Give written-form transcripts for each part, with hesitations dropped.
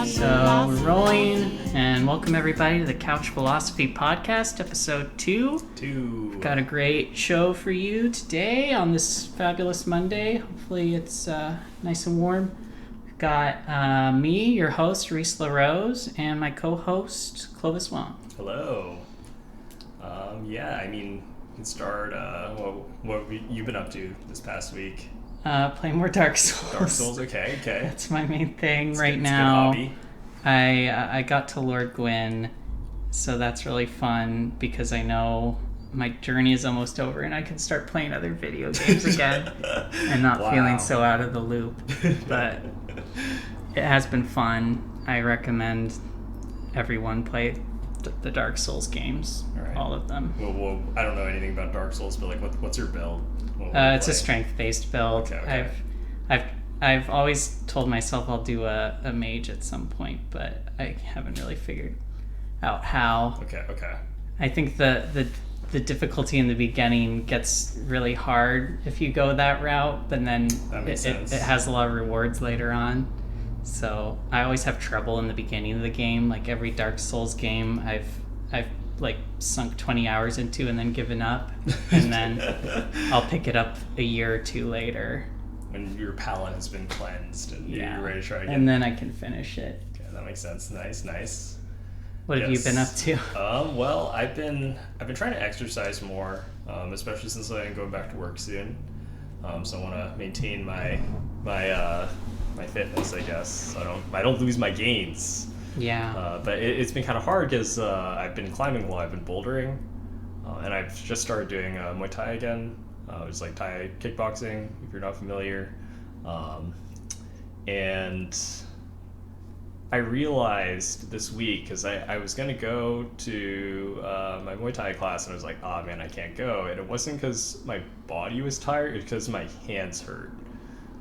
So we're rolling, and welcome everybody to the Couch Philosophy Podcast, episode 2. Got a great show for you today on this fabulous Monday. Hopefully it's nice and warm. We've got me, your host, Reese LaRose, and my co-host, Clovis Wong. Hello. We can start. What have you been up to this past week? Playing more Dark Souls. Dark Souls, okay. That's my main thing right it's now. It's a good hobby. I got to Lord Gwyn, so that's really fun because I know my journey is almost over and I can start playing other video games again and not feeling so out of the loop. But it has been fun. I recommend everyone play the Dark Souls games, all of them. Well, I don't know anything about Dark Souls, but what's your build? It's a strength-based build. Okay. I've always told myself I'll do a mage at some point, but I haven't really figured out how. Okay. I think the difficulty in the beginning gets really hard if you go that route, but then it has a lot of rewards later on. So I always have trouble in the beginning of the game. Like every Dark Souls game, I've like sunk 20 hours into and then given up, and then I'll pick it up a year or two later when your palate has been cleansed and you're ready to try again. And then I can finish it. Okay, that makes sense. Nice. What have you been up to? Well, I've been trying to exercise more, especially since I'm going back to work soon. So I want to maintain my fitness, I guess, so I don't lose my gains. Yeah. But it's been kind of hard because I've been climbing while I've been bouldering, and I've just started doing Muay Thai again. It's like Thai kickboxing, if you're not familiar. And I realized this week, because I was going to go to my Muay Thai class, and I was like, oh man, I can't go. And it wasn't because my body was tired, it was because my hands hurt.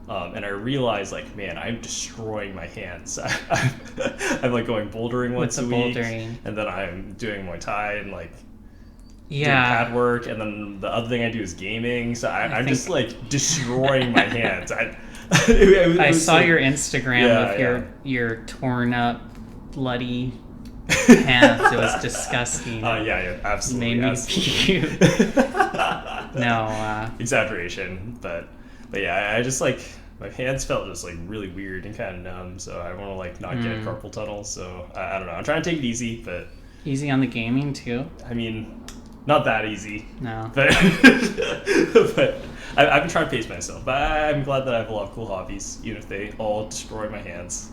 And I realized, man, I'm destroying my hands. I'm going bouldering once a week, and then I'm doing Muay Thai and doing pad work, and then the other thing I do is gaming. So I'm just destroying my hands. I saw your Instagram with your torn up, bloody hands. It was disgusting. Yeah, absolutely. It made me puke. No. Exaggeration, but yeah, I just my hands felt just really weird and kind of numb, so I want to not get carpal tunnel. So I don't know. I'm trying to take it easy, but easy on the gaming too. I mean, not that easy. No. But I've been trying to pace myself. But I'm glad that I have a lot of cool hobbies, even if they all destroy my hands.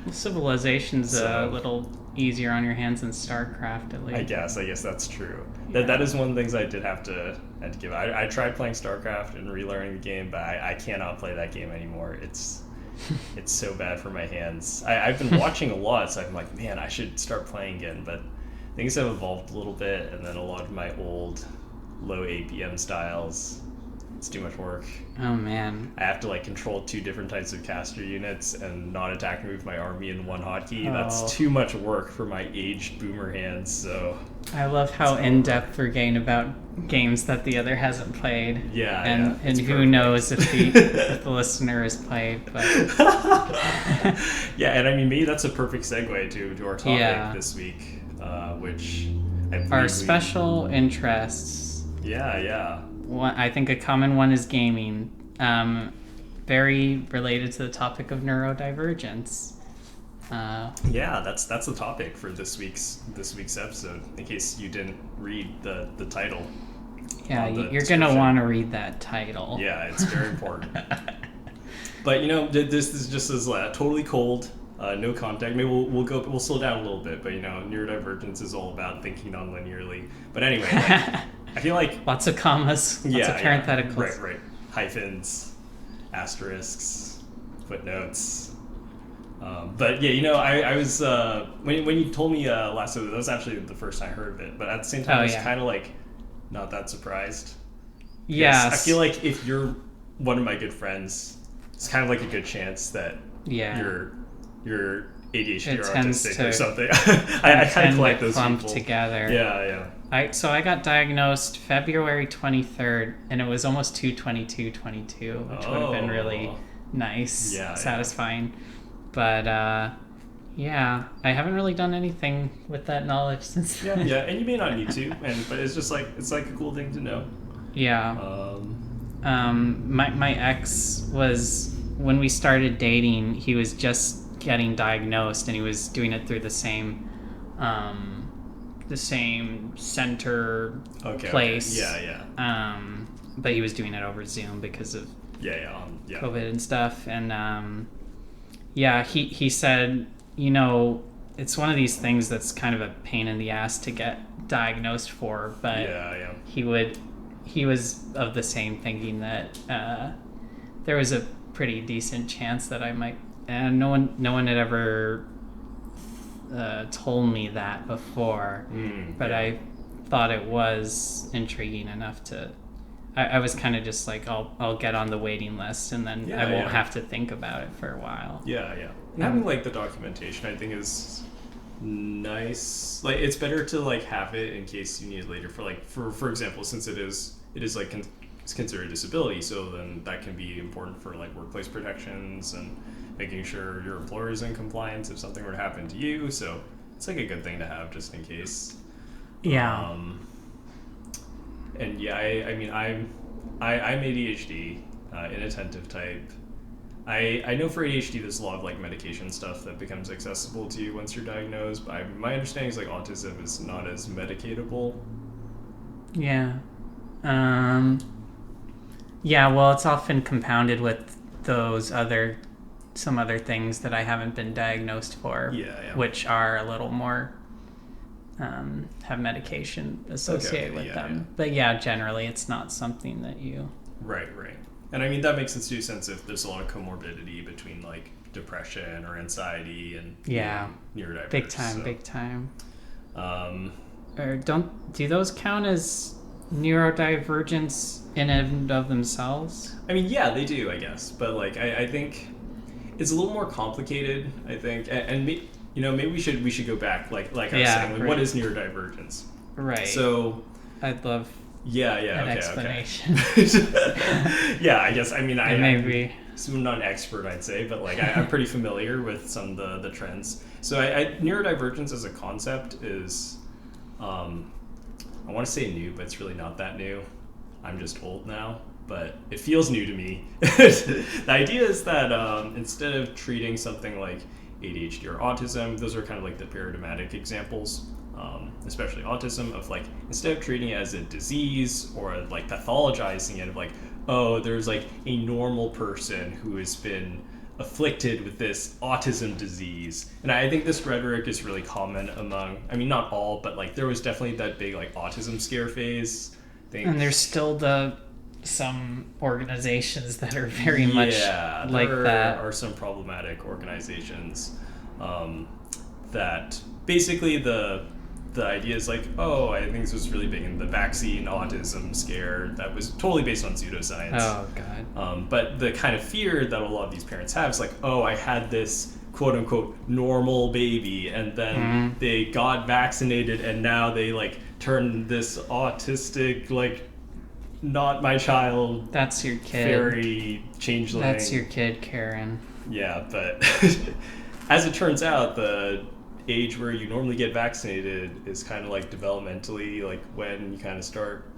Well, Civilization's a little easier on your hands than StarCraft, at least. I guess that's true. Yeah. That is one of the things I did have to give. I tried playing StarCraft and relearning the game, but I cannot play that game anymore. It's so bad for my hands. I've been watching a lot, so I'm like, man, I should start playing again. But things have evolved a little bit, and then a lot of my old low APM styles, it's too much work. Oh man. I have to control 2 different types of caster units and not attack and move my army in one hotkey. That's too much work for my aged boomer hands. So I love how in-depth we're getting about games that the other hasn't played. Yeah. And who knows if the listener has played, but yeah, and I mean maybe that's a perfect segue to our topic this week, which our special interests. Yeah. I think a common one is gaming, very related to the topic of neurodivergence. That's the topic for this week's episode. In case you didn't read the title. Yeah, you're gonna want to read that title. Yeah, it's very important. But this is just as totally cold. No contact. Maybe we'll slow down a little bit, but neurodivergence is all about thinking non-linearly. But anyway, I feel lots of commas, lots of parentheticals. Right. Hyphens, asterisks, footnotes. But yeah, I was when you told me last week, that was actually the first time I heard of it. But at the same time, I was kind of not that surprised. Yes. I feel like if you're one of my good friends, it's kind of a good chance that you're ADHD or autistic or something. I kind of like those clumped people together. Yeah. I got diagnosed February 23rd, and it was almost 2/22/22, which would have been really nice, satisfying. But Yeah, I haven't really done anything with that knowledge since then. Yeah, and you may not need to, but it's just like it's like a cool thing to know. Yeah. My ex was, when we started dating, he was just getting diagnosed, and he was doing it through the same center place. Okay. Yeah. But he was doing it over Zoom because of COVID and stuff. And he said, it's one of these things that's kind of a pain in the ass to get diagnosed for, but he was of the same thinking that there was a pretty decent chance that I might, and no one had ever told me that before, but I thought it was intriguing enough to, I was kind of just like, I'll get on the waiting list, and then I won't have to think about it for a while. And having like the documentation, I think, is nice. Like, it's better to like have it in case you need it later for example, since it is like it's considered a disability, so then that can be important for like workplace protections and making sure your employer is in compliance if something were to happen to you. So it's like a good thing to have just in case. And I mean, I'm ADHD, inattentive type. I know for ADHD there's a lot of like medication stuff that becomes accessible to you once you're diagnosed, but my understanding is like autism is not as medicatable. Yeah. Well, it's often compounded with some other things that I haven't been diagnosed for, which are a little more have medication associated with them. But generally it's not something that you... Right. And I mean, that makes sense too, since if there's a lot of comorbidity between like depression or anxiety and neurodivergence. Big time. Or do those count as neurodivergence in and of themselves? I mean, yeah, they do, I guess. But like, I think it's a little more complicated, I think. And maybe we should go back, like I was saying, like, what is neurodivergence? Right. So I'd love an explanation. I guess, I mean, I'm not an expert, I'd say, but like I'm pretty familiar with some of the trends. So neurodivergence as a concept is, I want to say new, but it's really not that new. I'm just old now, but it feels new to me. The idea is that instead of treating something like ADHD or autism, those are kind of like the paradigmatic examples, especially autism, of like, instead of treating it as a disease or like pathologizing it, of like, oh, there's like a normal person who has been afflicted with this autism disease. And I think this rhetoric is really common among, I mean, not all, but like there was definitely that big like autism scare phase thing. And there's still some organizations that are very much like that. There are some problematic organizations that basically the idea is like, oh, I think this was really big in the vaccine autism scare that was totally based on pseudoscience. Oh, God. But the kind of fear that a lot of these parents have is like, oh, I had this quote-unquote normal baby, and then they got vaccinated, and now they like turned this autistic, like, not my child. That's your kid. Fairy changeling. That's your kid, Karen. Yeah, but as it turns out, the age where you normally get vaccinated is kind of like developmentally, like when you kind of start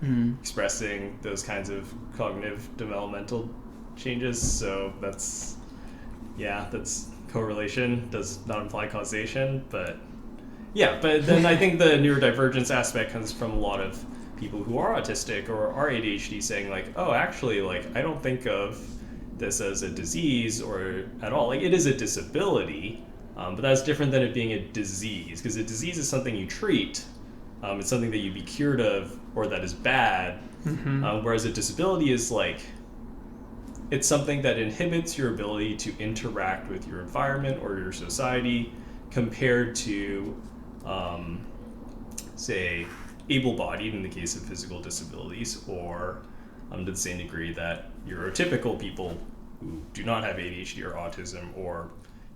expressing those kinds of cognitive developmental changes. So that's correlation, does not imply causation, but then I think the neurodivergence aspect comes from a lot of people who are autistic or are ADHD saying like, oh, actually, like, I don't think of this as a disease or at all. Like, it is a disability, but that's different than it being a disease, because a disease is something you treat. It's something that you'd be cured of or that is bad, whereas a disability is like, it's something that inhibits your ability to interact with your environment or your society compared to, say, able-bodied in the case of physical disabilities, or to the same degree that neurotypical people who do not have ADHD or autism or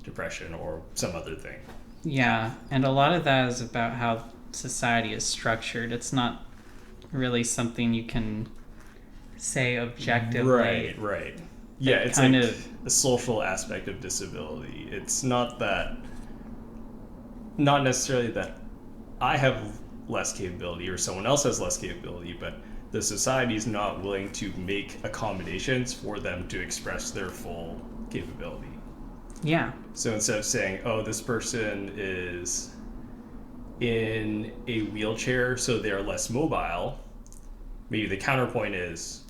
depression or some other thing. Yeah, and a lot of that is about how society is structured. It's not really something you can say objectively. Right. Yeah, it's kind like of a social aspect of disability. It's not that not necessarily that I have less capability or someone else has less capability, but the society is not willing to make accommodations for them to express their full capability. Yeah. So instead of saying, oh, this person is in a wheelchair, so they're less mobile, maybe the counterpoint is,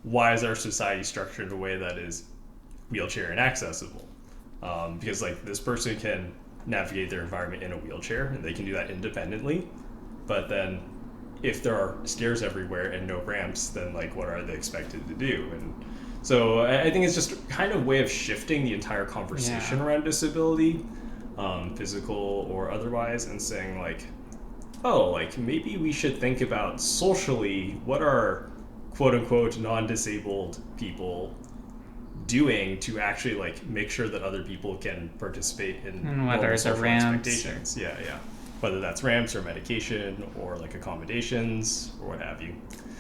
why is our society structured in a way that is wheelchair inaccessible? Because like this person can navigate their environment in a wheelchair and they can do that independently, but then if there are stairs everywhere and no ramps, then like what are they expected to do? And so I think it's just kind of a way of shifting the entire conversation around disability, physical or otherwise, and saying like, oh, like maybe we should think about socially what are quote unquote non-disabled people doing to actually like make sure that other people can participate in and whether it's a ramps expectations. Yeah, whether that's ramps or medication or like accommodations or what have you.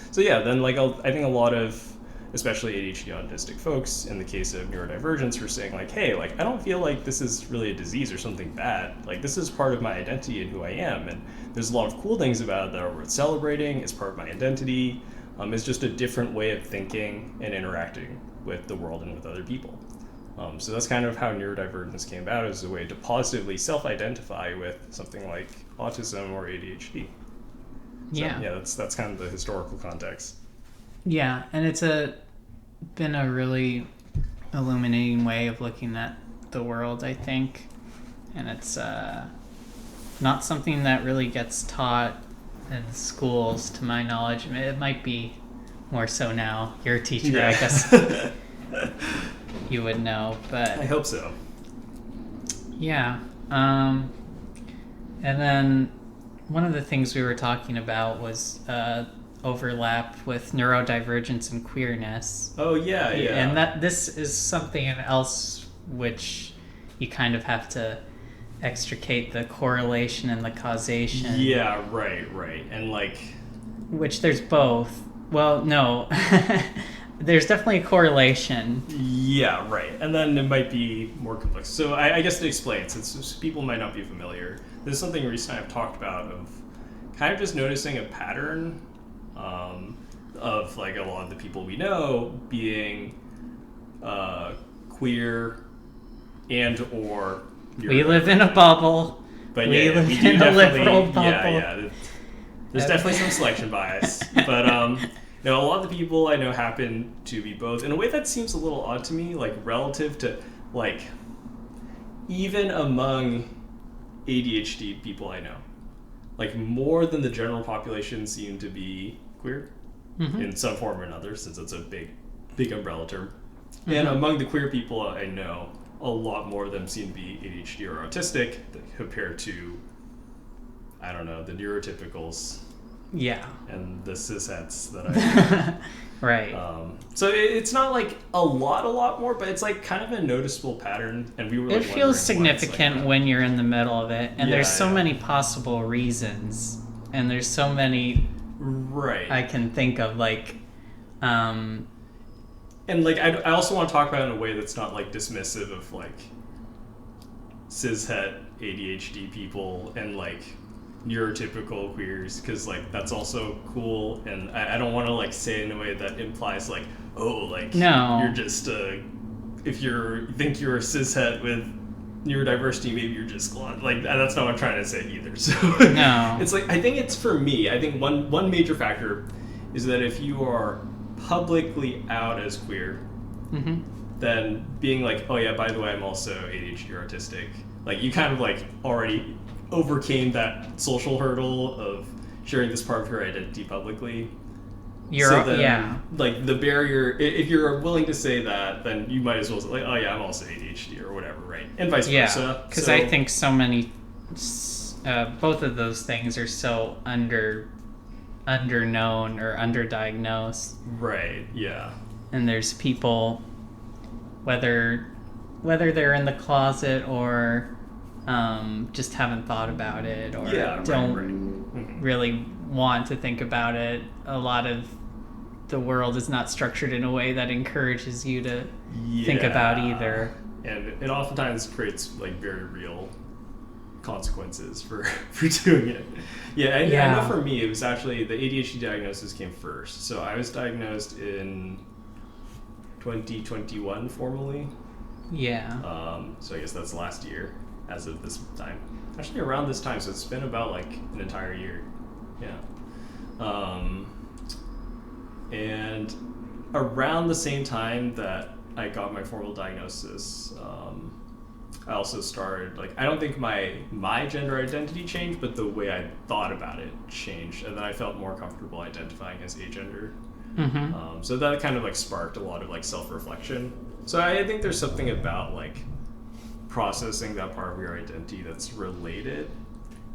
So yeah, then like I think a lot of especially ADHD autistic folks in the case of neurodivergence were saying like, hey, like I don't feel like this is really a disease or something bad. Like this is part of my identity and who I am, and there's a lot of cool things about it that are worth celebrating. It's part of my identity. It's just a different way of thinking and interacting with the world and with other people. So that's kind of how neurodivergence came about, as a way to positively self-identify with something like autism or ADHD. So, yeah, that's kind of the historical context. Yeah, and it's been a really illuminating way of looking at the world, I think. And it's not something that really gets taught in schools, to my knowledge. It might be more so now. You're a teacher, I guess. You would know, but I hope so. Yeah. And then one of the things we were talking about was overlap with neurodivergence and queerness. Oh yeah. And that this is something else which you kind of have to extricate the correlation and the causation. Yeah, right. And like, which there's both. Well, no. There's definitely a correlation. Yeah, right. And then it might be more complex. So I guess to explain, since people might not be familiar, this is something recently I've talked about, of kind of just noticing a pattern of like a lot of the people we know being queer and or we live in a bubble. But we live in a liberal bubble. Yeah. There's definitely some selection bias, but a lot of the people I know happen to be both in a way that seems a little odd to me, like relative to like even among ADHD people I know, like more than the general population seem to be queer in some form or another, since it's a big umbrella term. And among the queer people I know, a lot more of them seem to be ADHD or autistic compared to, I don't know, the neurotypicals. Yeah. And the cishets that I right. So it's not like a lot more, but it's like kind of a noticeable pattern. And we were it feels significant like when you're in the middle of it. And there's so many possible reasons. And there's so many I can think of, like and like I also want to talk about it in a way that's not like dismissive of like cishet ADHD people and like neurotypical queers, because like that's also cool, and I don't want to like say it in a way that implies like, oh, like you're just if you think you're a cishet with neurodiversity, maybe you're just like that's not what I'm trying to say either. So no, it's like I think it's for me. I think one major factor is that if you are publicly out as queer, then being like, oh yeah, by the way, I'm also ADHD or autistic, like you kind of like already overcame that social hurdle of sharing this part of your identity publicly. Like the barrier, if you're willing to say that, then you might as well say like, oh yeah, I'm also ADHD or whatever, right? And vice versa. Because I think so many, both of those things are so underknown or underdiagnosed. Right. Yeah. And there's people, whether they're in the closet or just haven't thought about it or don't really want to think about it. A lot of the world is not structured in a way that encourages you to think about either. And it oftentimes creates like very real consequences for doing it. Yeah, I know for me, it was actually the ADHD diagnosis came first. So I was diagnosed in 2021 formally. Yeah. So I guess that's last year as of this time. Actually around this time, so it's been about like an entire year. Yeah. And around the same time that I got my formal diagnosis, I also started, like, I don't think my gender identity changed, but the way I thought about it changed, and then I felt more comfortable identifying as agender. Mm-hmm. So that kind of like sparked a lot of like self-reflection. So I think there's something about like processing that part of your identity that's related,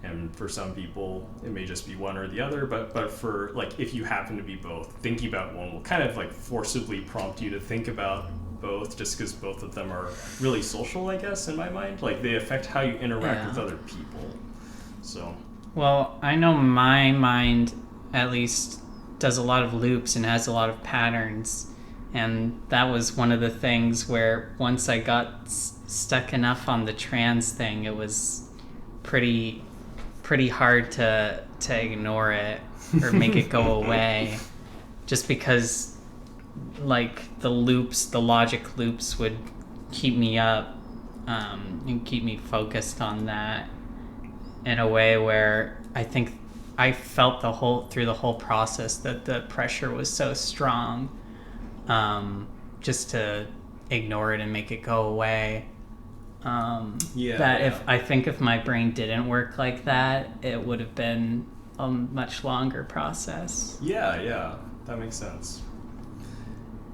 and for some people it may just be one or the other, but for like if you happen to be both, thinking about one will kind of like forcibly prompt you to think about both, just because both of them are really social, I guess, in my mind. Like they affect how you interact with other people. So well, I know my mind at least does a lot of loops and has a lot of patterns, and that was one of the things where once I got stuck enough on the trans thing, it was pretty hard to ignore it or make it go away, just because like the logic loops would keep me up and keep me focused on that in a way where I think I felt through the whole process that the pressure was so strong, just to ignore it and make it go away. If my brain didn't work like that, it would have been a much longer process. Yeah, that makes sense.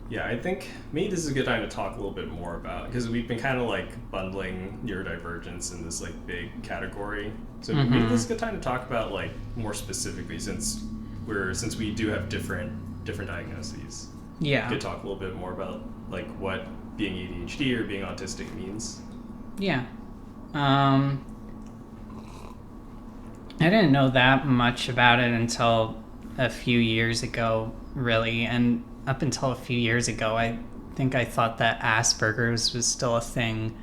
Yeah, I think maybe this is a good time to talk a little bit more about, because we've been kind of like bundling neurodivergence in this like big category. So maybe this is a good time to talk about like more specifically, since we do have different diagnoses. Yeah. We could talk a little bit more about like what being ADHD or being autistic means. Yeah. I didn't know that much about it until a few years ago, really, and up until a few years ago, I think I thought that Asperger's was still a thing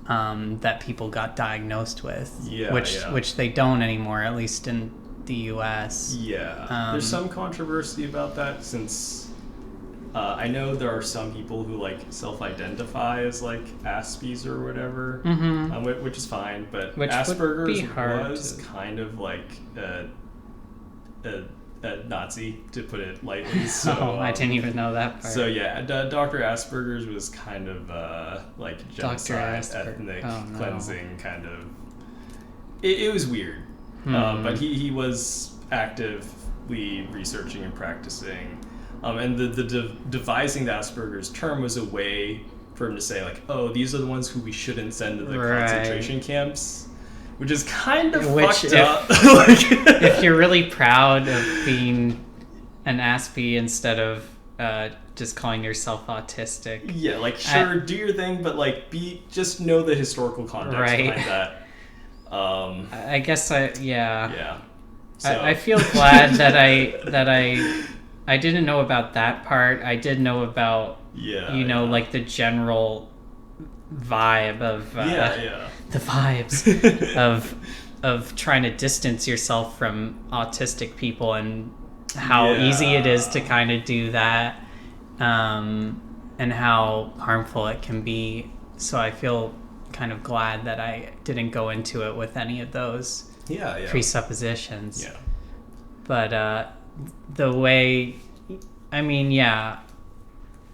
that people got diagnosed with. Which they don't anymore, at least in the U.S. Yeah, there's some controversy about that, since I know there are some people who like self-identify as like Aspies or whatever, which is fine, but which Asperger's was kind of like a Nazi, to put it lightly. So, I didn't even know that part. So yeah, Dr. Asperger's was kind of like genocide, ethnic cleansing kind of. It was weird, but he was actively researching and practicing, and the devising the Asperger's term was a way for him to say like, oh, these are the ones who we shouldn't send to the concentration camps. Which is kind of fucked up. If you're really proud of being an Aspie instead of just calling yourself autistic. Yeah, like sure, do your thing, but like just know the historical context behind that. I guess Yeah. So. I feel glad that I didn't know about that part. I did know about like the general vibe of the vibes of trying to distance yourself from autistic people, and how easy it is to kind of do that, and how harmful it can be. So I feel kind of glad that I didn't go into it with any of those presuppositions. Yeah. But the way, I mean,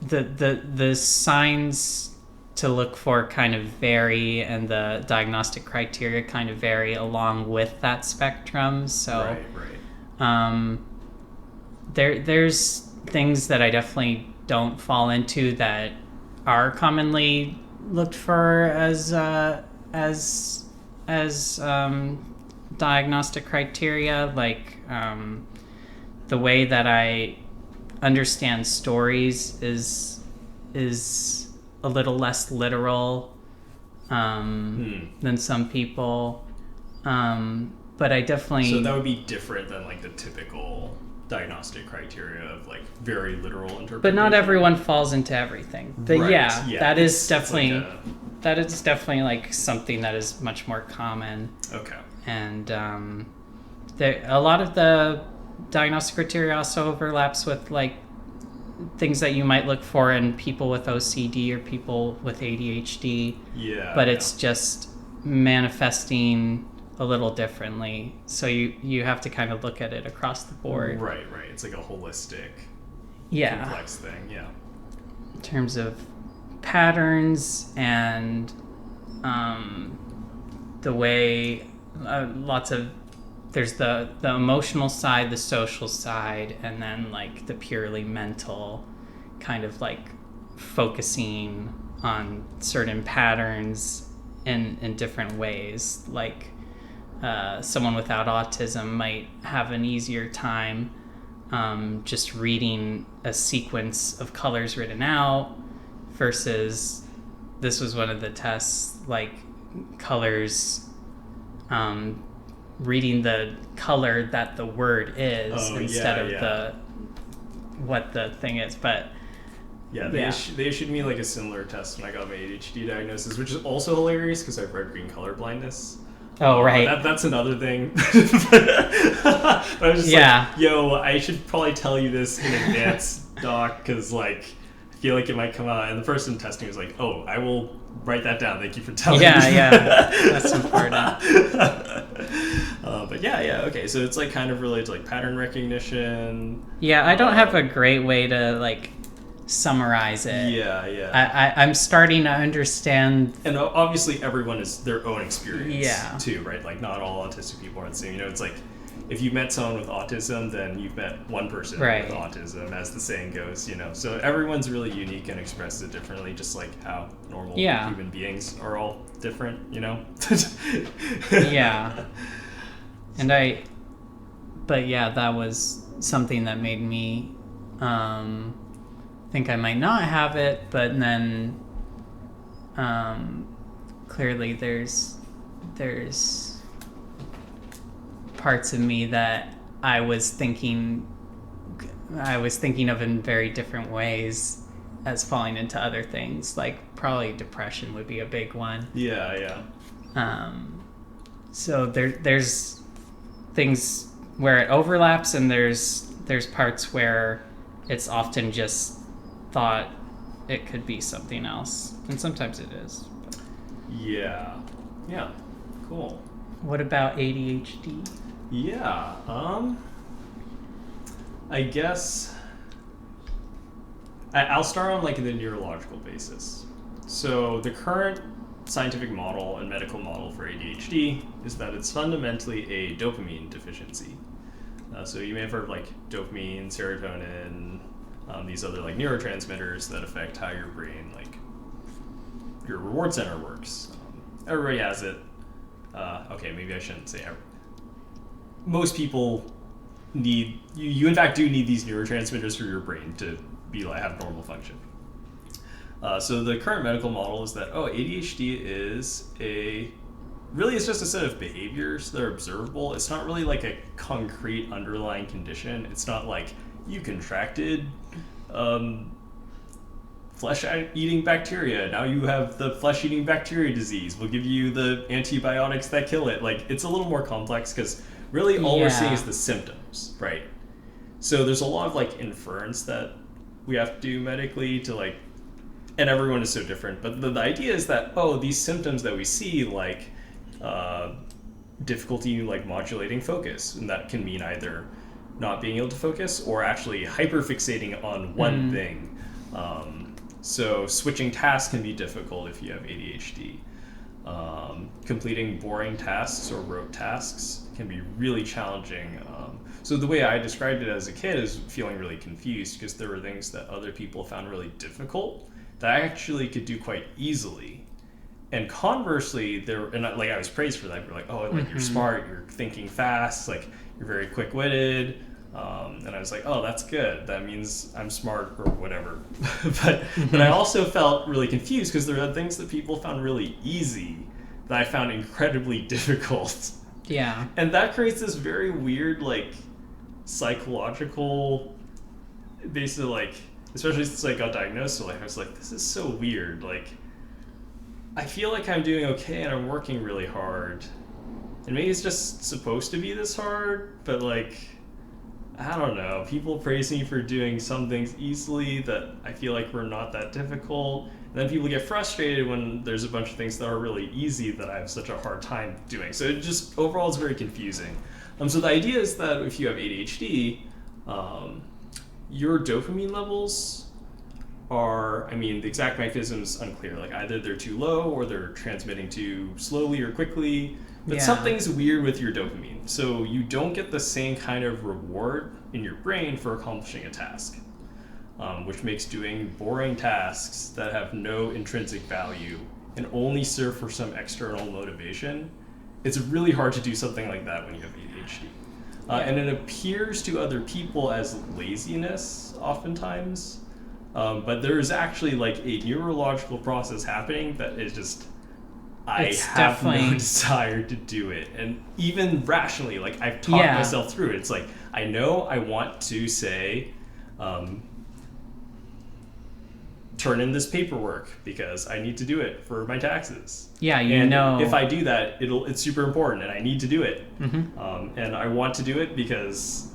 the signs to look for kind of vary, and the diagnostic criteria kind of vary along with that spectrum. So there's things that I definitely don't fall into that are commonly looked for as diagnostic criteria, like the way that I understand stories is a little less literal than some people, but I definitely... So that would be different than like the typical diagnostic criteria of like very literal interpretation. But not everyone falls into everything. But that is definitely... that is definitely like something that is much more common. Okay. And a lot of the diagnostic criteria also overlaps with like things that you might look for in people with OCD or people with ADHD. Yeah. But it's just manifesting a little differently. So you have to kind of look at it across the board. Right. It's like a holistic, complex thing. Yeah. In terms of patterns and the way there's the emotional side, the social side, and then like the purely mental kind of like focusing on certain patterns in different ways. Like someone without autism might have an easier time just reading a sequence of colors written out versus this was one of the tests, like colors, reading the color that the word is instead of what the thing is. But they issued me like a similar test when I got my ADHD diagnosis, which is also hilarious because I've red green color blindness. Oh, right. That's another thing. But I was just like, yo, I should probably tell you this in advance, doc, because like I feel like it might come out. And the person testing was like, oh, I will write that down. Thank you for telling me. Yeah, that's important. But okay. So it's like kind of related to like pattern recognition. Yeah, I don't have a great way to like summarize it. Yeah. I'm starting to understand. And obviously everyone is their own experience too, right? Like not all autistic people are the same. You know, it's like if you met someone with autism, then you've met one person with autism, as the saying goes, you know. So everyone's really unique and expresses it differently, just like how normal human beings are all different, you know? Yeah. And that was something that made me think I might not have it, but then clearly there's parts of me that I was thinking of in very different ways as falling into other things, like probably depression would be a big one. Yeah. So there's things where it overlaps, and there's parts where it's often just thought it could be something else, and sometimes it is. But. Yeah, cool. What about ADHD? Yeah, I guess I'll start on like the neurological basis. So the current scientific model and medical model for ADHD is that it's fundamentally a dopamine deficiency. So you may have heard of like dopamine, serotonin, these other like neurotransmitters that affect how your brain, like your reward center works. Everybody has it. Okay, maybe I shouldn't say everybody. Most people need, you in fact do need these neurotransmitters for your brain to be like have normal function. So the current medical model is that ADHD is it's just a set of behaviors that are observable. It's not really like a concrete underlying condition. It's not like you contracted flesh-eating bacteria. Now you have the flesh-eating bacteria disease. We'll give you the antibiotics that kill it. Like, it's a little more complex because really all we're seeing is the symptoms, right? So there's a lot of like inference that we have to do medically to like, and everyone is so different. But the idea is that, these symptoms that we see, like difficulty like modulating focus, and that can mean either not being able to focus or actually hyperfixating on one thing. So switching tasks can be difficult if you have ADHD. Completing boring tasks or rote tasks can be really challenging. So the way I described it as a kid is feeling really confused because there were things that other people found really difficult that I actually could do quite easily. And conversely, I was praised for that. People were like, you're smart, you're thinking fast, like you're very quick-witted. And I was like, that's good. That means I'm smart or whatever. But I also felt really confused because there are things that people found really easy that I found incredibly difficult. Yeah. And that creates this very weird, like, psychological, basically, like, especially since I got diagnosed, so like, I was like, this is so weird. Like, I feel like I'm doing okay and I'm working really hard. And maybe it's just supposed to be this hard, but like, I don't know. People praise me for doing some things easily that I feel like were not that difficult. And then people get frustrated when there's a bunch of things that are really easy that I have such a hard time doing. So it just, overall, it's very confusing. So the idea is that if you have ADHD, your dopamine levels are, the exact mechanism is unclear. Like either they're too low or they're transmitting too slowly or quickly. But something's weird with your dopamine. So you don't get the same kind of reward in your brain for accomplishing a task, which makes doing boring tasks that have no intrinsic value and only serve for some external motivation. It's really hard to do something like that when you have ADHD. And it appears to other people as laziness oftentimes. But there's actually like a neurological process happening that is just, I have no desire to do it. And even rationally, like I've talked myself through it. It's like, I know I want to say, turn in this paperwork because I need to do it for my taxes. Yeah, if I do that, it's super important and I need to do it. And I want to do it because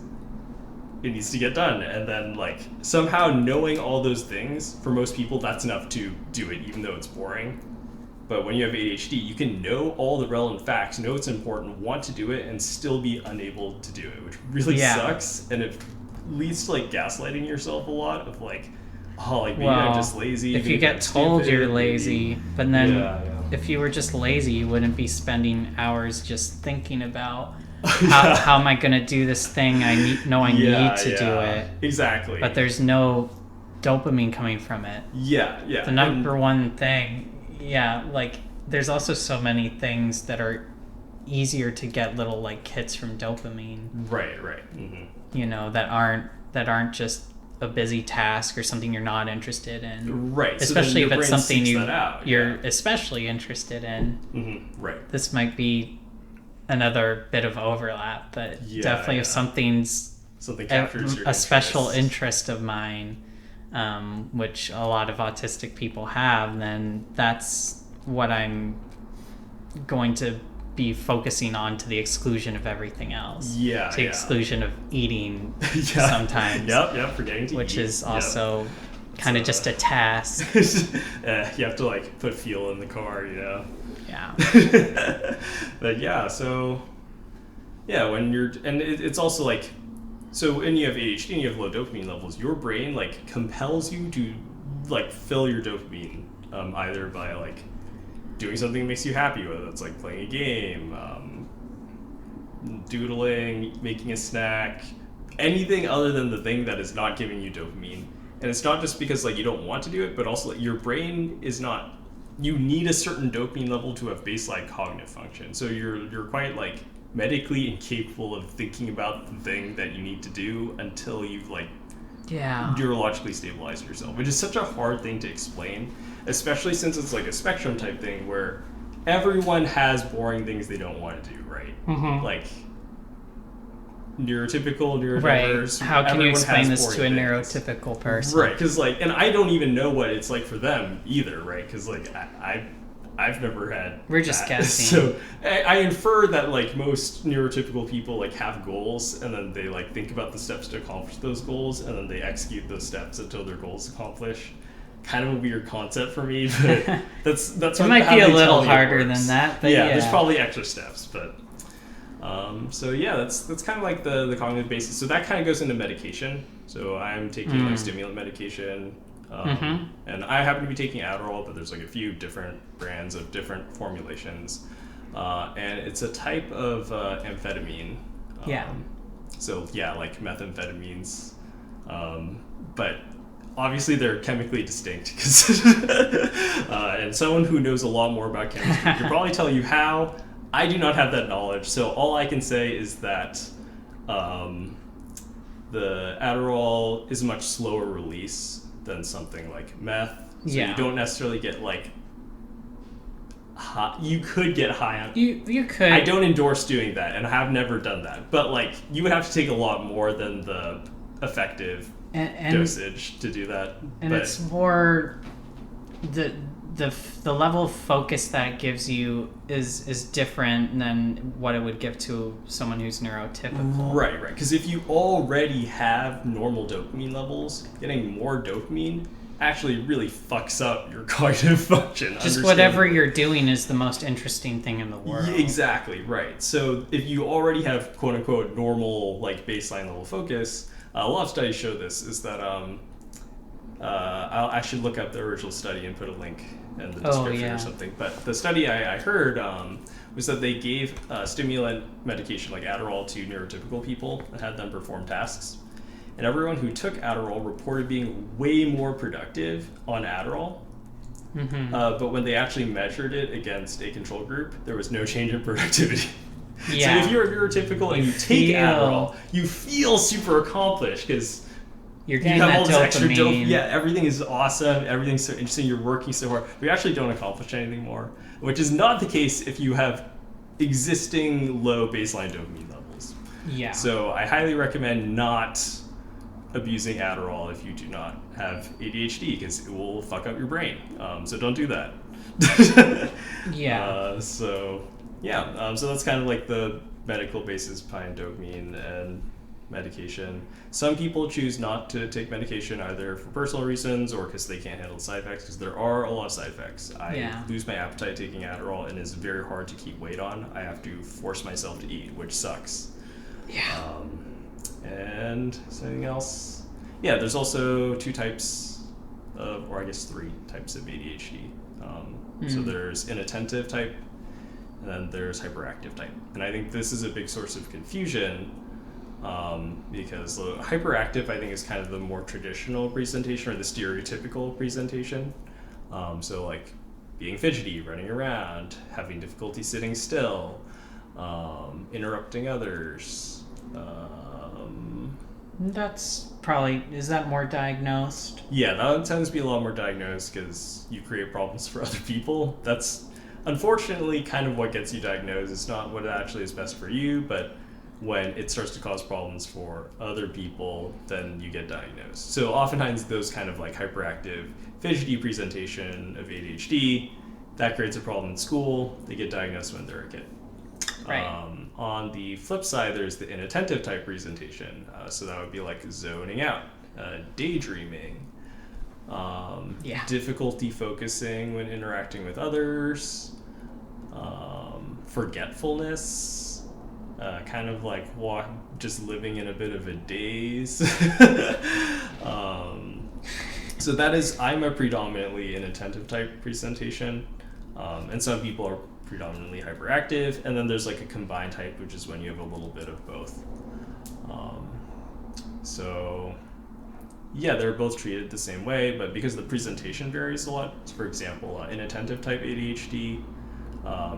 it needs to get done. And then like somehow knowing all those things, for most people, that's enough to do it, even though it's boring. But when you have ADHD, you can know all the relevant facts, know it's important, want to do it, and still be unable to do it, which really sucks. And it leads to like gaslighting yourself a lot of like, oh, like maybe I'm just lazy. If you get told you're lazy, but then if you were just lazy, you wouldn't be spending hours just thinking about how am I going to do this thing I need to do it. Exactly. But there's no dopamine coming from it. Yeah. The number one thing, like there's also so many things that are easier to get little like hits from dopamine. Right. Mm-hmm. That aren't just a busy task or something you're not interested in. Right. Especially if it's something you're especially interested in. Mm-hmm. Right. This might be another bit of overlap, but definitely if something captures your special interest of mine, which a lot of autistic people have, then that's what I'm going to be focusing on to the exclusion of everything else. To the exclusion of eating sometimes. Forgetting to eat. Which is also kind of just a task. You have to like put fuel in the car, Yeah. But when you're, and it's also like, so when you have ADHD and you have low dopamine levels, your brain like compels you to like fill your dopamine, either by like doing something that makes you happy, whether it's like playing a game, doodling, making a snack, anything other than the thing that is not giving you dopamine. And it's not just because like you don't want to do it, but also like, your brain is not, you need a certain dopamine level to have baseline cognitive function. So you're quite like medically incapable of thinking about the thing that you need to do until you've like neurologically stabilized yourself, which is such a hard thing to explain, especially since it's like a spectrum type thing where everyone has boring things they don't want to do, right? Mm-hmm. Like neurotypical, neurodiverse. Right. How can you explain this to a neurotypical person? Right, because like, and I don't even know what it's like for them either, right? Because like I've never had. We're just guessing. So I infer that like most neurotypical people like have goals and then they like think about the steps to accomplish those goals and then they execute those steps until their goals accomplished. Kind of a weird concept for me, but that's it might be a little harder than that, but there's probably extra steps, but that's kind of like the cognitive basis. So that kind of goes into medication. So I'm taking like stimulant medication, and I happen to be taking Adderall, but there's like a few different brands of different formulations, and it's a type of amphetamine. So like methamphetamines, but obviously they're chemically distinct, and someone who knows a lot more about chemistry could probably tell you how. I do not have that knowledge, so all I can say is that the Adderall is a much slower release than something like meth, so you don't necessarily get like high. You could get high on. You could. I don't endorse doing that, and I have never done that. But like, you would have to take a lot more than the effective dosage to do that. And it's more the the level of focus that it gives you is different than what it would give to someone who's neurotypical. Right. Because if you already have normal dopamine levels, getting more dopamine actually really fucks up your cognitive function. Just whatever you're doing is the most interesting thing in the world. Yeah, exactly, right. So if you already have quote unquote normal like baseline level focus, a lot of studies show this, is that I should look up the original study and put a link in the description or something. But the study I heard was that they gave stimulant medication like Adderall to neurotypical people and had them perform tasks. And everyone who took Adderall reported being way more productive on Adderall. Mm-hmm. But when they actually measured it against a control group, there was no change in productivity. Yeah. So if you're neurotypical and you take Adderall, you feel super accomplished because you're getting that dopamine. Yeah, everything is awesome. Everything's so interesting. You're working so hard. But you actually don't accomplish anything more, which is not the case if you have existing low baseline dopamine levels. Yeah. So I highly recommend not abusing Adderall if you do not have ADHD, because it will fuck up your brain. So don't do that. Yeah. So that's kind of like the medical basis behind dopamine and medication. Some people choose not to take medication either for personal reasons or because they can't handle the side effects, because there are a lot of side effects. I lose my appetite taking Adderall, and it's very hard to keep weight on. I have to force myself to eat, which sucks. Yeah. And something else? Yeah, there's also two types of, or I guess three types of ADHD. So there's inattentive type, and then there's hyperactive type. And I think this is a big source of confusion, because hyperactive, I think, is kind of the more traditional presentation, or the stereotypical presentation. So like being fidgety, running around, having difficulty sitting still, interrupting others. That's probably, is that more diagnosed? Yeah, that tends to be a lot more diagnosed because you create problems for other people. That's unfortunately kind of what gets you diagnosed. It's not what actually is best for you, but when it starts to cause problems for other people, then you get diagnosed. So oftentimes those kind of like hyperactive, fidgety presentation of ADHD, that creates a problem in school. They get diagnosed when they're a kid. Right. On the flip side, there's the inattentive type presentation. So that would be like zoning out, daydreaming, difficulty focusing when interacting with others, forgetfulness, kind of like just living in a bit of a daze. So that is, I'm a predominantly inattentive type presentation, and some people are predominantly hyperactive, and then there's like a combined type, which is when you have a little bit of both. So yeah, they're both treated the same way, but because the presentation varies a lot, so for example, inattentive type ADHD, I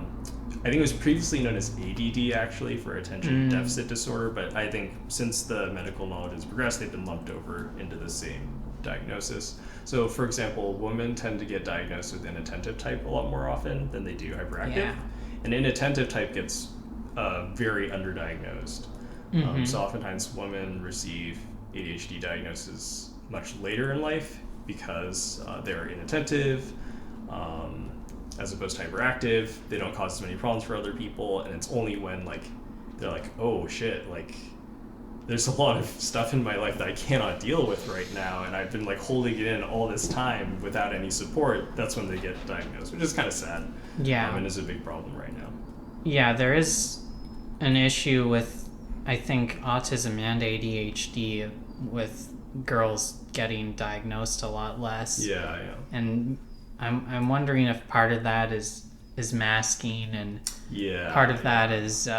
think it was previously known as ADD actually, for attention deficit disorder, but I think since the medical knowledge has progressed, they've been lumped over into the same diagnosis. So for example, women tend to get diagnosed with inattentive type a lot more often than they do hyperactive. Yeah. And inattentive type gets very underdiagnosed. So oftentimes women receive ADHD diagnosis much later in life because they're inattentive, as opposed to hyperactive. They don't cause as many problems for other people, and it's only when like they're like, oh shit, like there's a lot of stuff in my life that I cannot deal with right now, and I've been like holding it in all this time without any support, that's when they get diagnosed, which is kind of sad. Yeah. And is a big problem right now. Yeah, there is an issue with, I think, autism and ADHD with girls getting diagnosed a lot less. Yeah. And I'm wondering if part of that is masking, and part of that is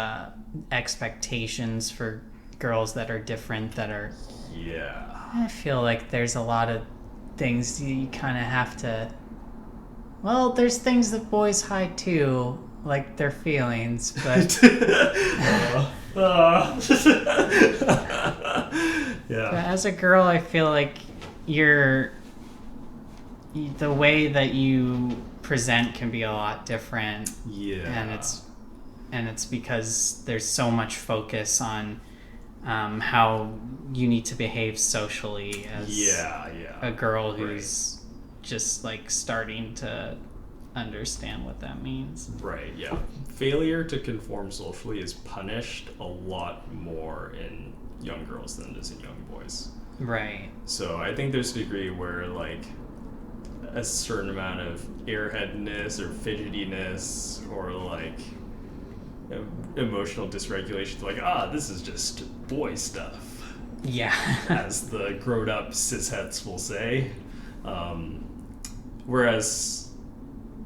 expectations for girls that are different, that are... Yeah. I feel like there's a lot of things you kind of have to... Well, there's things that boys hide too, like their feelings, but... Yeah. But as a girl, I feel like the way that you present can be a lot different. Yeah. And it's because there's so much focus on how you need to behave socially as a girl who's just like starting to understand what that means. Right, yeah. Failure to conform socially is punished a lot more in young girls than it is in young boys. Right. So I think there's a degree where, like, a certain amount of airheadedness or fidgetiness or, like, emotional dysregulation, like, this is just boy stuff. Yeah. As the grown-up cisheads will say. Whereas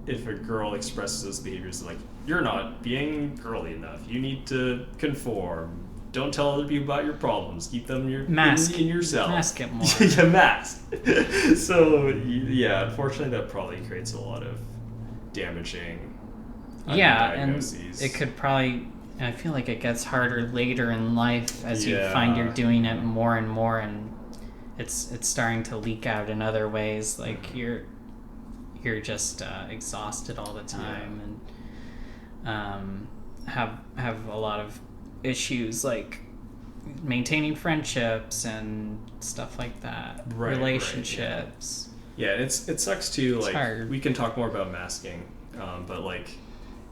if a girl expresses those behaviors, like, you're not being girly enough, you need to conform, don't tell other people about your problems, keep them in yourself. Mask it more. Yeah, mask. So, yeah, unfortunately that probably creates a lot of damaging diagnoses. And it could probably, I feel like it gets harder later in life as you find you're doing it more and more, and it's starting to leak out in other ways, like you're just exhausted all the time, and have a lot of issues like maintaining friendships and stuff like that. Relationships. Yeah, it sucks too. It's like hard. We can talk more about masking, but like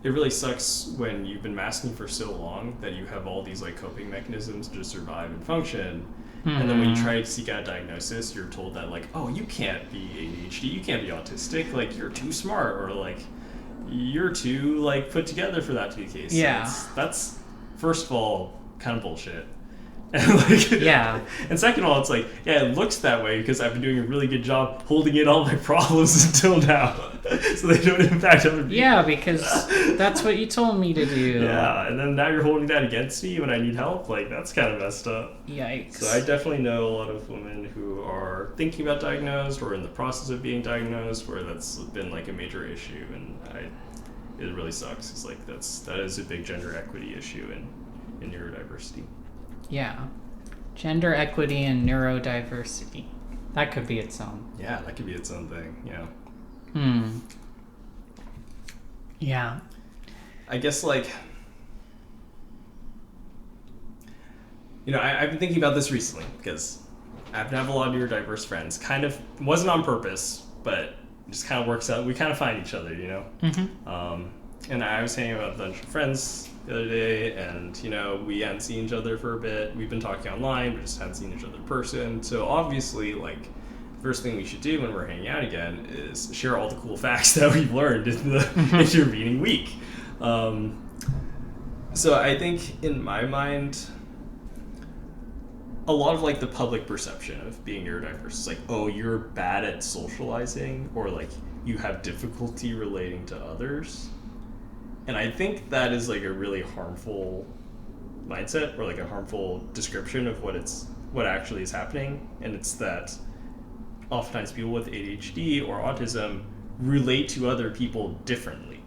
it really sucks when you've been masking for so long that you have all these like coping mechanisms to survive and function. And then when you try to seek out a diagnosis, you're told that, like, oh, you can't be ADHD, you can't be autistic, like, you're too smart, or, like, you're too, like, put together for that to be the case. Yeah. So that's, first of all, kind of bullshit. And, like, and second of all, it's like, yeah, it looks that way because I've been doing a really good job holding in all my problems until now. So they don't impact other people. Yeah, because that's what you told me to do. Yeah, and then now you're holding that against me when I need help. Like, that's kind of messed up. Yikes. So I definitely know a lot of women who are thinking about diagnosed or in the process of being diagnosed where that's been like a major issue, and it really sucks. It's like that is a big gender equity issue in neurodiversity. Yeah. Gender equity and neurodiversity. That could be its own. Yeah, that could be its own thing, yeah. Yeah. I guess, like, you know, I've been thinking about this recently because I happen to have a lot of neurodiverse friends. Kind of, wasn't on purpose, but it just kind of works out. We kind of find each other, you know? And I was hanging out with a bunch of friends the other day, and, you know, we hadn't seen each other for a bit. We've been talking online, but just hadn't seen each other in person. So obviously, like, first thing we should do when we're hanging out again is share all the cool facts that we've learned in the intervening week. So I think in my mind, a lot of like the public perception of being neurodiverse is like, oh, you're bad at socializing, or like you have difficulty relating to others. And I think that is like a really harmful mindset, or like a harmful description of what actually is happening. And it's that oftentimes people with ADHD or autism relate to other people differently.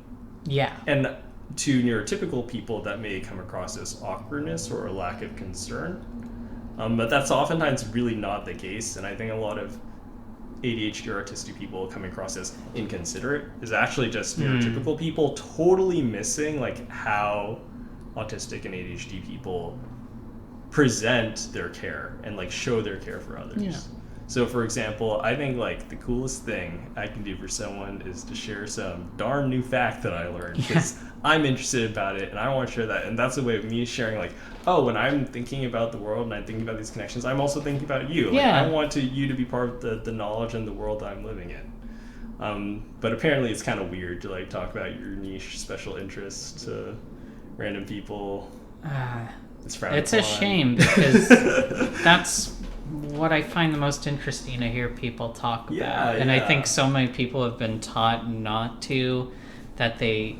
Yeah. And to neurotypical people, that may come across as awkwardness or a lack of concern. But that's oftentimes really not the case. And I think a lot of ADHD or autistic people come across as inconsiderate is actually just neurotypical people totally missing like how autistic and ADHD people present their care and like show their care for others. Yeah. So for example, I think like the coolest thing I can do for someone is to share some darn new fact that I learned because I'm interested about it and I want to share that. And that's a way of me sharing like, oh, when I'm thinking about the world and I'm thinking about these connections, I'm also thinking about you. Like, I want you to be part of the knowledge and the world that I'm living in. But apparently it's kind of weird to like talk about your niche special interests to random people. It's a shame because that's what I find the most interesting to hear people talk about. And I think so many people have been taught not to, that they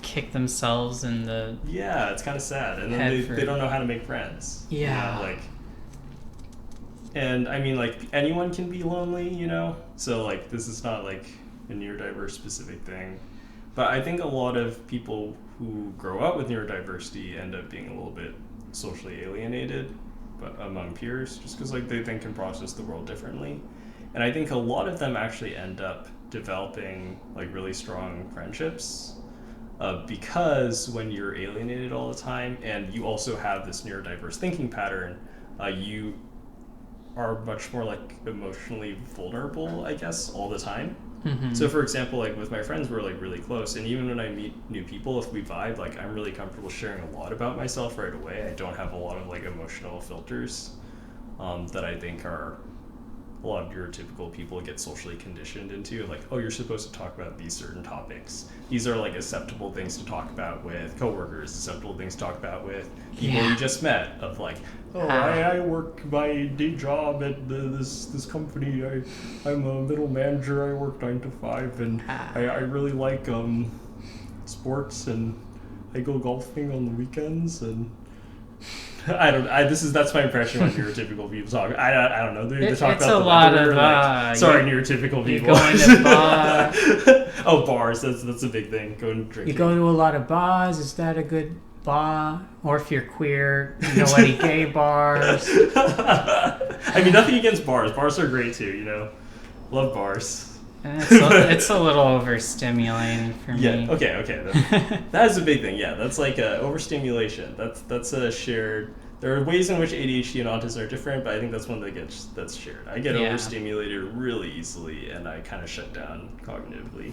kick themselves in the it's kind of sad, and then they don't know how to make friends. You know, like, and I mean, like, anyone can be lonely, you know, so like this is not like a neurodiverse specific thing, but I think a lot of people who grow up with neurodiversity end up being a little bit socially alienated but among peers, just because like they think and process the world differently. And I think a lot of them actually end up developing like really strong friendships because when you're alienated all the time and you also have this neurodiverse thinking pattern, you are much more like emotionally vulnerable, I guess, all the time. Mm-hmm. So for example, like with my friends, we're like really close, and even when I meet new people, if we vibe, like I'm really comfortable sharing a lot about myself right away. I don't have a lot of like emotional filters that I think are a lot of neurotypical people get socially conditioned into, like, oh, you're supposed to talk about these certain topics. These are like acceptable things to talk about with coworkers, acceptable things to talk about with people you just met. Of like, oh, I work my day job at this company. I'm a middle manager. I work 9 to 5, and I really like sports, and I go golfing on the weekends, and that's my impression when neurotypical people talk. I don't know. They talk it's about a lot of neurotypical you people. go into bars. Oh, bars. That's a big thing. Going drinking. You go to a lot of bars. Is that a good bar? Or if you're queer, you know any gay bars? I mean, nothing against bars. Bars are great too. You know, love bars. It's a little overstimulating for me. Yeah. Okay. That is a big thing. Yeah, that's like overstimulation. That's a shared. There are ways in which ADHD and autism are different, but I think that's one that's shared. I get overstimulated really easily, and I kind of shut down cognitively.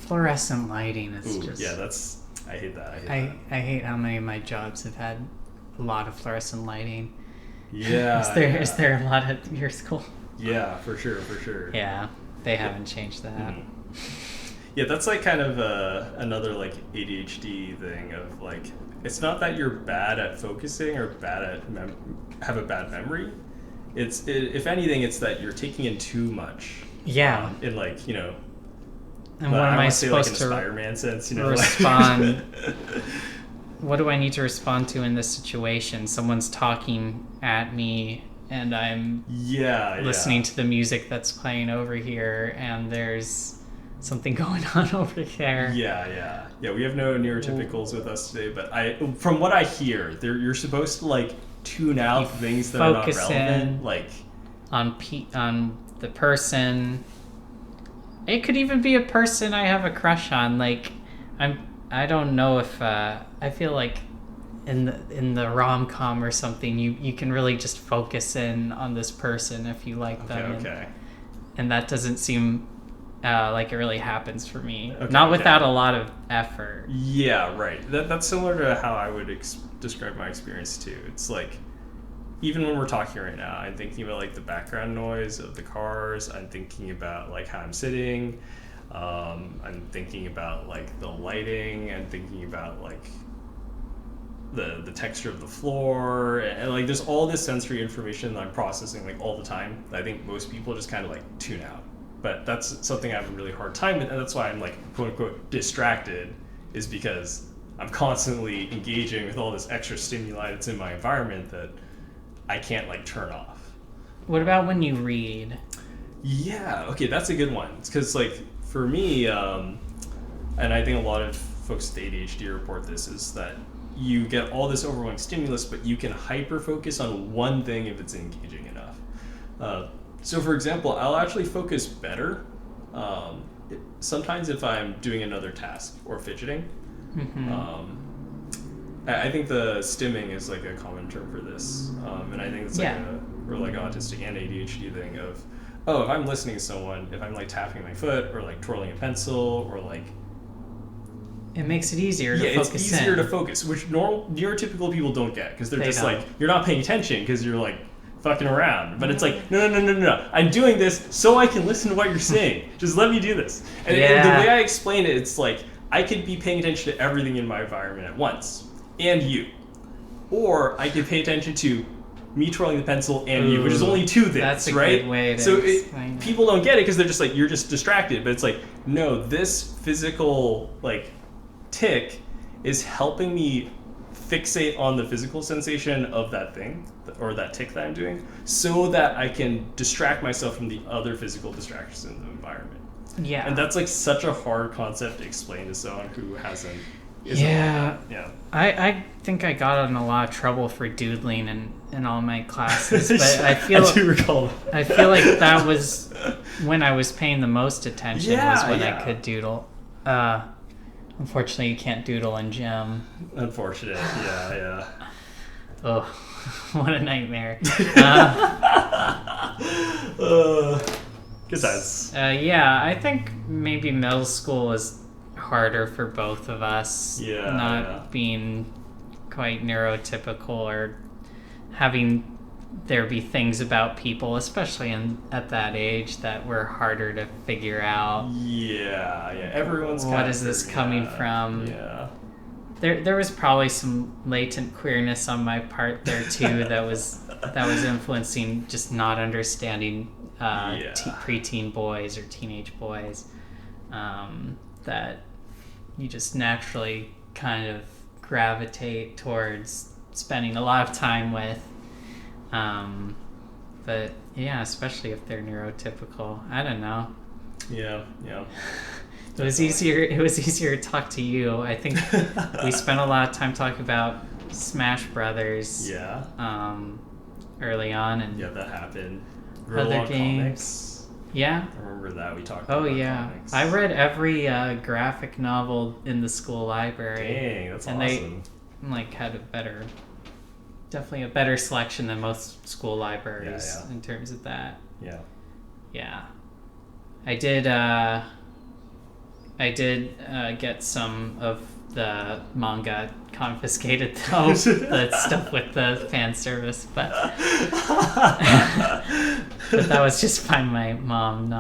Fluorescent lighting is just. Yeah, I hate that. I hate how many of my jobs have had a lot of fluorescent lighting. Yeah. Is there a lot at your school? Yeah, for sure. Yeah. They haven't changed that. Mm-hmm. Yeah, that's like kind of another like ADHD thing of like, it's not that you're bad at focusing or bad at have a bad memory. If anything, it's that you're taking in too much. Yeah. In like, you know. And what am I supposed like in a Spider-Man sense, you know? Respond? What do I need to respond to in this situation? Someone's talking at me, and I'm listening to the music that's playing over here, and there's something going on over there. Yeah. We have no neurotypicals with us today, but from what I hear, you're supposed to like tune out things that are not relevant, like on the person. It could even be a person I have a crush on. Like I don't know if I feel like in the rom-com or something, you can really just focus in on this person if you like them. Okay. And that doesn't seem like it really happens for me. Not without a lot of effort. Yeah, right. That's similar to how I would describe my experience too. It's like, even when we're talking right now, I'm thinking about like the background noise of the cars. I'm thinking about like how I'm sitting. I'm thinking about like the lighting. I'm thinking about like the texture of the floor, and like there's all this sensory information that I'm processing like all the time. I think most people just kind of like tune out, but that's something I have a really hard time with, and that's why I'm like quote unquote distracted, is because I'm constantly engaging with all this extra stimuli that's in my environment that I can't like turn off. What about when you read? Yeah, okay, that's a good one. It's because like for me, and I think a lot of folks with ADHD report this, is that you get all this overwhelming stimulus, but you can hyper focus on one thing if it's engaging enough. So for example, I'll actually focus better sometimes if I'm doing another task or fidgeting. Mm-hmm. I think the stimming is like a common term for this, and I think it's like a like autistic and ADHD thing of, if I'm listening to someone, if I'm like tapping my foot or like twirling a pencil or like, it makes it easier to focus. It's easier to focus, which neurotypical people don't get, because they're just like, you're not paying attention because you're like fucking around. But it's like, no. I'm doing this so I can listen to what you're saying. Just let me do this. And the way I explain it, it's like, I could be paying attention to everything in my environment at once, and you. Or I could pay attention to me twirling the pencil and you, which is only two things, that's a right? good way to people don't get it because they're just like, you're just distracted. But it's like, no, this physical like tick is helping me fixate on the physical sensation of that thing or that tick that I'm doing, so that I can distract myself from the other physical distractions in the environment. Yeah. And that's like such a hard concept to explain to someone who hasn't. Yeah. I think I got in a lot of trouble for doodling in all my classes, but I do recall. I feel like that was when I was paying the most attention, was when I could doodle. Unfortunately, you can't doodle in gym. Unfortunate, yeah. Oh, what a nightmare. Good times. Yeah, I think maybe middle school is harder for both of us. Yeah. Not being quite neurotypical or having there be things about people, especially at that age, that were harder to figure out. Yeah. Everyone's what is this coming from? Yeah. There was probably some latent queerness on my part there too that was influencing just not understanding preteen boys or teenage boys, that you just naturally kind of gravitate towards spending a lot of time with. But yeah, especially if they're neurotypical. I don't know. Yeah. It was easier to talk to you. I think we spent a lot of time talking about Smash Brothers. Yeah. Early on, and that happened. Other games. Comics. Yeah. I remember that we talked. Oh about yeah. comics. I read every graphic novel in the school library. Dang, that's and awesome. They had definitely a better selection than most school libraries in terms of that. Yeah. Yeah. I did get some of the manga confiscated though, the stuff with the fan service, but but that was just by my mom.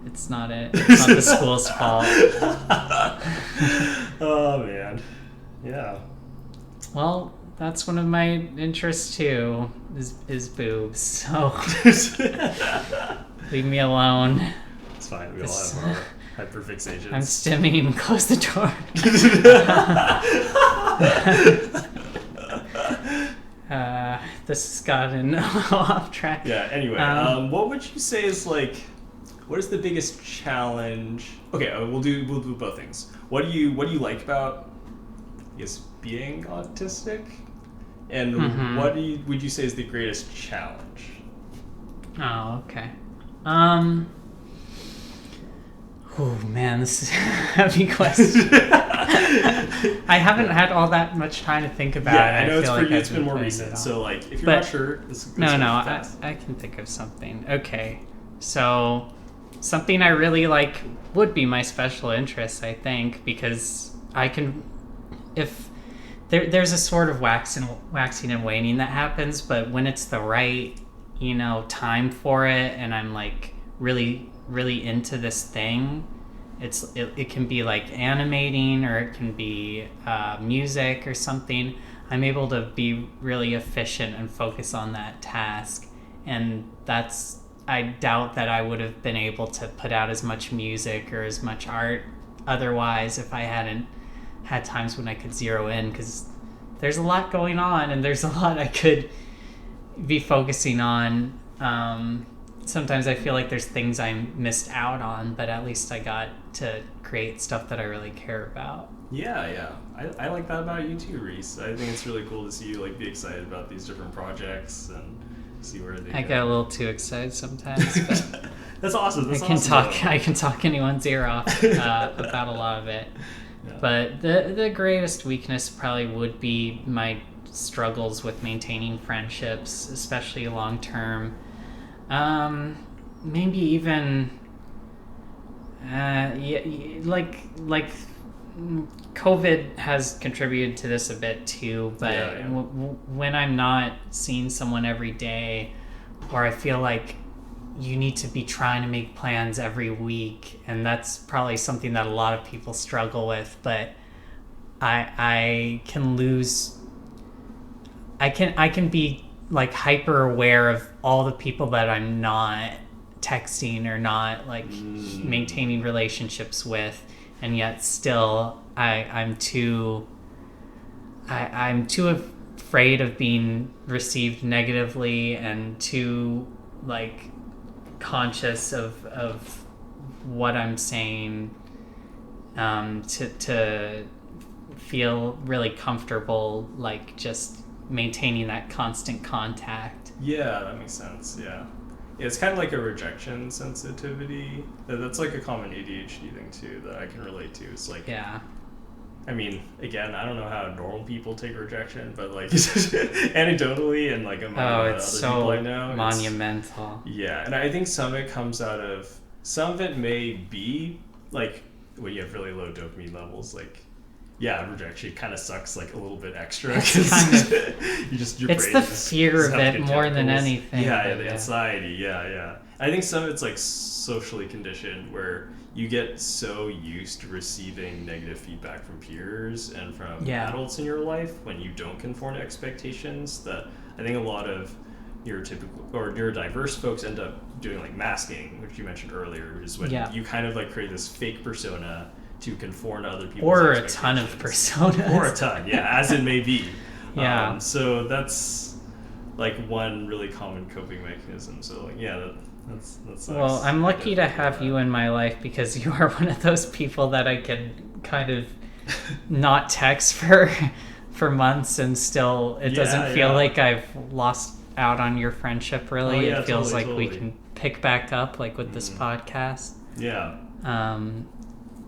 It's not the school's fault. Oh man, yeah. Well, that's one of my interests too. Is boobs. So leave me alone. It's fine. We all have our hyperfixations. I'm stimming. Close the door. This has gotten a little off track. Yeah. Anyway, what would you say is what is the biggest challenge? Okay, we'll do both things. What do you like about, I guess, being autistic, and what would you say is the greatest challenge? Oh, okay. Oh man, this is a heavy question. I haven't had all that much time to think about it. I know it's been more playing recent. So if you're But- not sure, this No, fast. I can think of something. Okay, so something I really like would be my special interest, I think, because I can, if there's a sort of waxing and waning that happens, but when it's the right, time for it, and I'm really, really into this thing, it can be animating, or it can be music or something. I'm able to be really efficient and focus on that task, and I doubt that I would have been able to put out as much music or as much art otherwise if I hadn't had times when I could zero in, because there's a lot going on and there's a lot I could be focusing on. Sometimes I feel like there's things I missed out on, but at least I got to create stuff that I really care about. Yeah. I like that about you too, Reese. I think it's really cool to see you be excited about these different projects and see where they go. I get a little too excited sometimes, but that's awesome. I can talk anyone's ear off about a lot of it. Yeah. But the greatest weakness probably would be my struggles with maintaining friendships, especially long term. Maybe even COVID has contributed to this a bit too, but when I'm not seeing someone every day, or I feel like you need to be trying to make plans every week, and that's probably something that a lot of people struggle with, but I can lose. I can be hyper aware of all the people that I'm not texting or not maintaining relationships with, and yet still I'm too afraid of being received negatively, and too conscious of what I'm saying, to feel really comfortable just maintaining that constant contact. Yeah, that makes sense. Yeah, it's kind of like a rejection sensitivity. That's a common ADHD thing too that I can relate to. It's yeah, I mean, again, I don't know how normal people take rejection, but like anecdotally and like among other people I know, monumental. Yeah, and I think some of it comes out of, some of it may be like when you have really low dopamine levels, like, yeah, rejection kind of sucks like a little bit extra. It's the fear of it more than anything. Yeah, the anxiety. Yeah. I think some of it's like socially conditioned, where you get so used to receiving negative feedback from peers and from adults in your life when you don't conform to expectations, that I think a lot of neurotypical or neurodiverse folks end up doing like masking, which you mentioned earlier, is when you kind of like create this fake persona to conform to other people's expectations. Or a ton of personas. Or a ton, as it may be. Yeah. So that's like one really common coping mechanism. So like, that sucks. Well, I'm lucky to have you in my life, because you are one of those people that I can kind of not text for months and still it doesn't feel like I've lost out on your friendship, really. It feels like we can pick back up, like with this podcast. Yeah.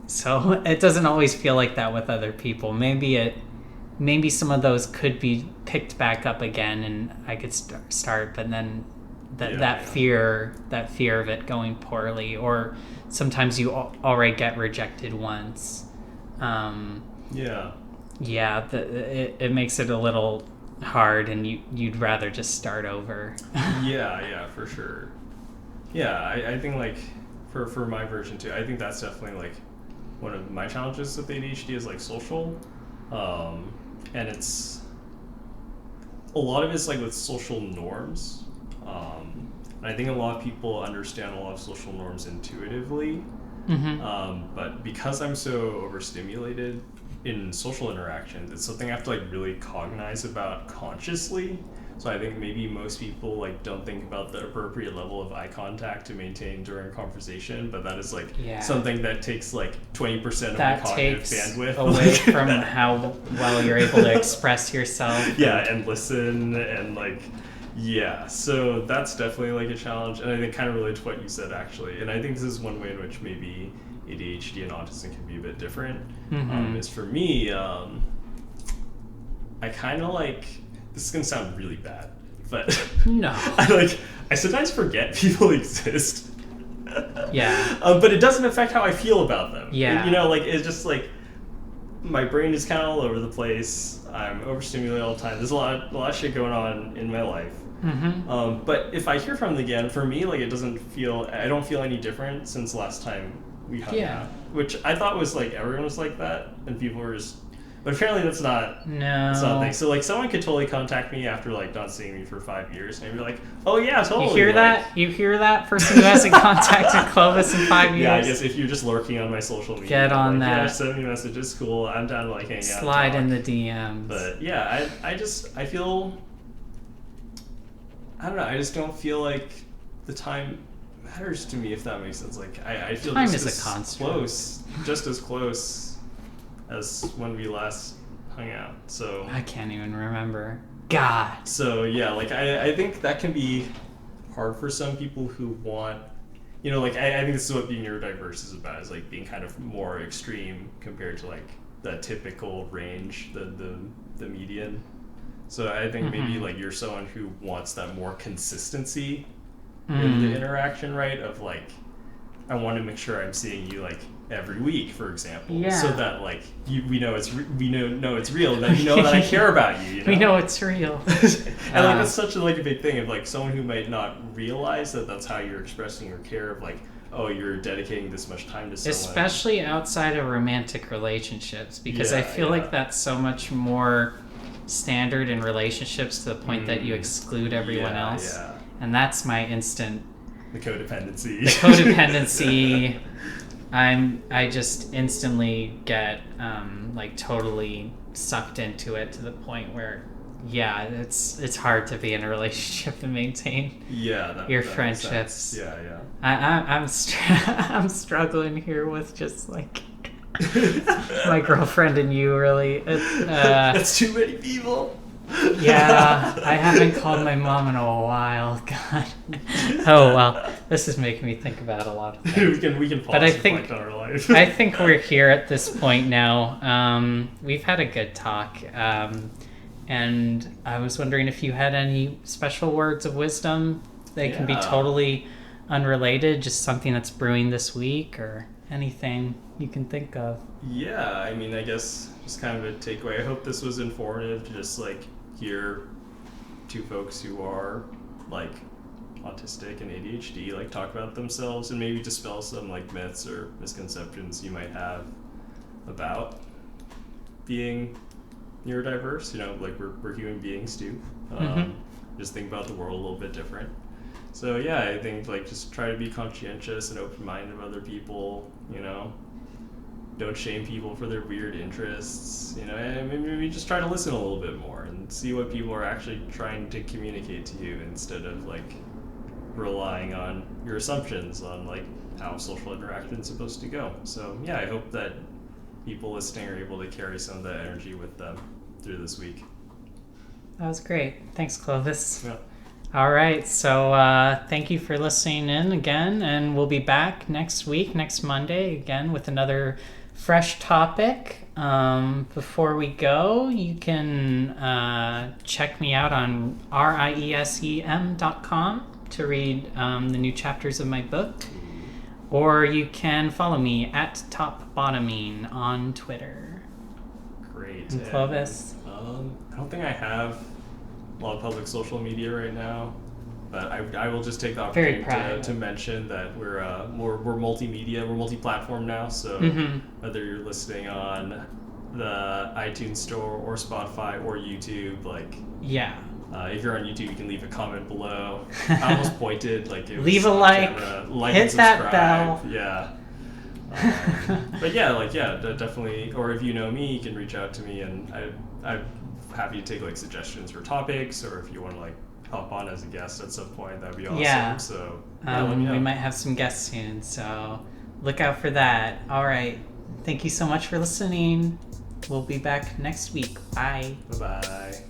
So it doesn't always feel like that with other people. Maybe some of those could be picked back up again, and I could start. But then that fear of it going poorly, or sometimes you already get rejected once. It makes it a little hard, and you'd rather just start over. Yeah, for sure. Yeah, I think like for my version too, I think that's definitely like one of my challenges with ADHD is like social, and it's a lot of it's like with social norms, and I think a lot of people understand a lot of social norms intuitively, but because I'm so overstimulated in social interactions, it's something I have to like really cognize about consciously. So I think maybe most people like don't think about the appropriate level of eye contact to maintain during a conversation, but that is like something that takes like 20% of my cognitive bandwidth away from how well you're able to express yourself. And listen and like, so that's definitely like a challenge, and I think kind of related to what you said actually, and I think this is one way in which maybe ADHD and autism can be a bit different. Is for me, I kind of like, this is gonna sound really bad, but no, I sometimes forget people exist. Yeah. But it doesn't affect how I feel about them. Yeah. Like it's just like my brain is kind of all over the place. I'm overstimulated all the time. There's a lot of shit going on in my life. But if I hear from them again, for me, like I don't feel any different since last time we hung out, which I thought was like everyone was like that, and people were just. But apparently that's not a thing. So like someone could totally contact me after like not seeing me for 5 years, and I'd be like, oh yeah, totally. You hear that person who hasn't contacted Clovis in 5 years? Yeah, I guess if you're just lurking on my social media, get on like, that. Send me messages, cool. I'm down to like hang out. Slide in the DMs. But yeah, I feel, I don't know. I just don't feel like the time matters to me, if that makes sense. Like I feel time just is a construct. just as close as when we last hung out. So I can't even remember. God. So yeah, like I think that can be hard for some people who want, like I think this is what being neurodiverse is about, is like being kind of more extreme compared to like the typical range, the median. So I think maybe like you're someone who wants that more consistency in the interaction, right? Of like, I want to make sure I'm seeing you like every week, for example, so that like we know it's real, that you know that I care about you. We know it's real. And like that's such a big thing of like someone who might not realize that that's how you're expressing your care, of like, oh, you're dedicating this much time to someone. Especially outside of romantic relationships, because I feel like that's so much more standard in relationships, to the point that you exclude everyone else. And that's my instant. The codependency. I just instantly get like totally sucked into it, to the point where it's hard to be in a relationship and maintain your friendships. I'm struggling here with just like my girlfriend and you, really. That's too many people. Yeah, I haven't called my mom in a while. God. Oh well, this is making me think about a lot of things. we can pause But I and think reflect on our life. I think we're here at this point now. We've had a good talk, and I was wondering if you had any special words of wisdom. They can be totally unrelated, just something that's brewing this week or anything you can think of. Yeah, I mean, I guess just kind of a takeaway. I hope this was informative to just like hear two folks who are like autistic and ADHD like talk about themselves and maybe dispel some like myths or misconceptions you might have about being neurodiverse. You know, like we're human beings too. Just think about the world a little bit different. So yeah, I think like just try to be conscientious and open-minded of other people, you know. Don't shame people for their weird interests, you know, and maybe just try to listen a little bit more and see what people are actually trying to communicate to you instead of like relying on your assumptions on like how social interaction is supposed to go. So yeah, I hope that people listening are able to carry some of that energy with them through this week. That was great. Thanks, Clovis. Yeah. All right, so thank you for listening in again, and we'll be back next week, next Monday, again with another fresh topic. Before we go, you can check me out on riesem.com to read the new chapters of my book, or you can follow me at topbottoming on Twitter. Great. And Clovis? I don't think I have a lot of public social media right now, but I will just take the opportunity to mention that we're multimedia, we're multi-platform now. So whether you're listening on the iTunes Store or Spotify or YouTube, like if you're on YouTube, you can leave a comment below. I almost pointed like it was leave a like hit that bell. Yeah. But definitely. Or if you know me, you can reach out to me, and I'm happy to take like suggestions for topics, or if you want to like hop on as a guest at some point, that'd be awesome. Yeah. So we might have some guests soon, so look out for that. All right, thank you so much for listening. We'll be back next week. Bye. Bye.